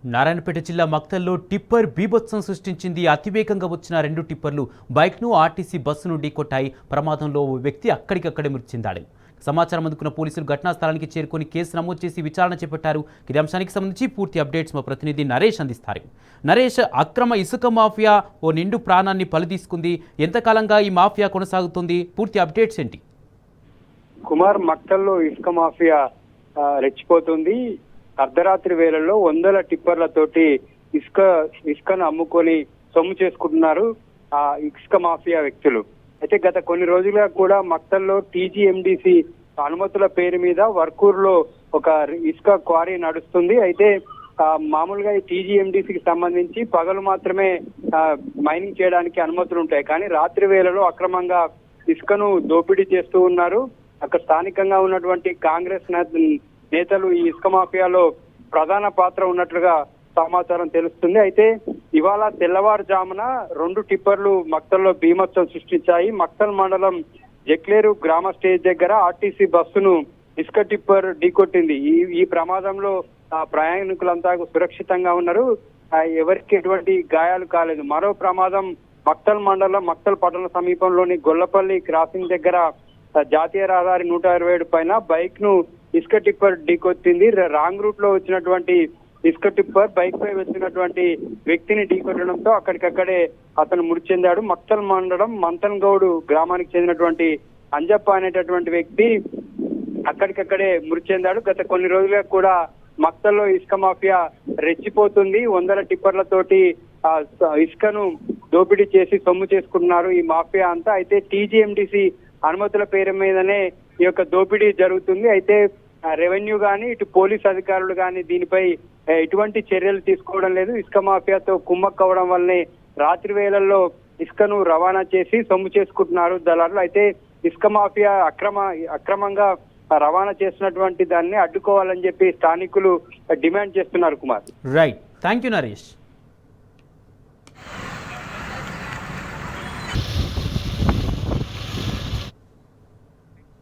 నారాయణపేట జిల్లా మక్తల్లో టిప్పర్ బీభత్సం సృష్టించింది. అతివేగంగా వచ్చిన 2 టిప్పర్లు బైక్ను ఆర్టీసీ బస్సును ఢీకొట్టాయి. ప్రమాదంలో ఓ వ్యక్తి అక్కడికక్కడే మృతి చెందాడు. సమాచారం అందుకున్న పోలీసులు ఘటనా స్థలానికి చేరుకొని కేసు నమోదు చేసి విచారణ చేపట్టారు. ఇదే అంశానికి సంబంధించి పూర్తి అప్డేట్స్ మా ప్రతినిధి నరేష్ అందిస్తారు. నరేష్, అక్రమ ఇసుక మాఫియా ఓ నిండు ప్రాణాన్ని బలితీసుకుంది. ఎంతకాలంగా ఈ మాఫియా కొనసాగుతుంది? పూర్తి అప్డేట్స్ ఏంటి? కుమార్, మక్తల్లో ఇసుక మాఫియా రెచ్చిపోతుంది. అర్ధరాత్రి వేళల్లో వందల టిప్పర్లతోటి ఇసుకను అమ్ముకొని సొమ్ము చేసుకుంటున్నారు ఆ ఇసుక మాఫియా వ్యక్తులు. అయితే గత కొన్ని రోజులుగా కూడా మక్తల్లో టీజీఎండీసీ అనుమతుల పేరు మీద వర్కూరులో ఒక ఇసుక క్వారీ నడుస్తుంది. అయితే మామూలుగా ఈ టీజీఎండీసీకి సంబంధించి పగలు మాత్రమే మైనింగ్ చేయడానికి అనుమతులు ఉంటాయి, కానీ రాత్రి వేళలో అక్రమంగా ఇసుకను దోపిడీ చేస్తూ ఉన్నారు. అక్కడ స్థానికంగా ఉన్నటువంటి కాంగ్రెస్ నేతలు ఈ ఇసుక మాఫియాలో ప్రధాన పాత్ర ఉన్నట్లుగా సమాచారం తెలుస్తుంది. అయితే ఇవాళ తెల్లవారుజామున 2 టిప్పర్లు మక్తల్లో బీభత్సం సృష్టించాయి. మక్తల్ మండలం జక్లేరు గ్రామ స్టేజ్ దగ్గర ఆర్టీసీ బస్సును ఇసుక టిప్పర్ ఢీకొట్టింది. ఈ ప్రమాదంలో ప్రయాణికులంతా సురక్షితంగా ఉన్నారు. ఎవరికి ఎటువంటి గాయాలు కాలేదు. మరో ప్రమాదం మక్తల్ మండలం మక్తల్ పట్టణ సమీపంలోని గొల్లపల్లి క్రాసింగ్ దగ్గర జాతీయ రహదారి 127 పైన బైక్ ను ఇసుక టిప్పర్ ఢీకొట్టింది. రాంగ్ రూట్ లో వచ్చినటువంటి ఇసుక టిప్పర్ బైక్ పై వచ్చినటువంటి వ్యక్తిని ఢీకొట్టడంతో అక్కడికక్కడే అతను మృతి చెందాడు. మక్తల్ మండలం మంతన్ గౌడ్ గ్రామానికి చెందినటువంటి అంజప్ప అనేటటువంటి వ్యక్తి అక్కడికక్కడే మృతి చెందాడు. గత కొన్ని రోజులుగా కూడా మక్తల్లో ఇసుక మాఫియా రెచ్చిపోతుంది. వందల టిప్పర్లతోటి ఇసుకను దోపిడీ చేసి సొమ్ము చేసుకుంటున్నారు ఈ మాఫియా అంతా. అయితే టీజీఎండీసీ అనుమతుల పేరు మీదనే ఈ యొక్క దోపిడీ జరుగుతుంది. అయితే రెవెన్యూ గాని ఇటు పోలీస్ అధికారులు గాని దీనిపై ఎటువంటి చర్యలు తీసుకోవడం లేదు. ఇసుక మాఫియాతో కుమ్మక్కవడం వల్లనే రాత్రి వేళల్లో ఇసుకను రవాణా చేసి సొమ్ము చేసుకుంటున్నారు దళారులు. అయితే ఇసుక మాఫియా అక్రమంగా రవాణా చేస్తున్నటువంటి దాన్ని అడ్డుకోవాలని చెప్పి స్థానికులు డిమాండ్ చేస్తున్నారు. Kumar, right, thank you Naresh.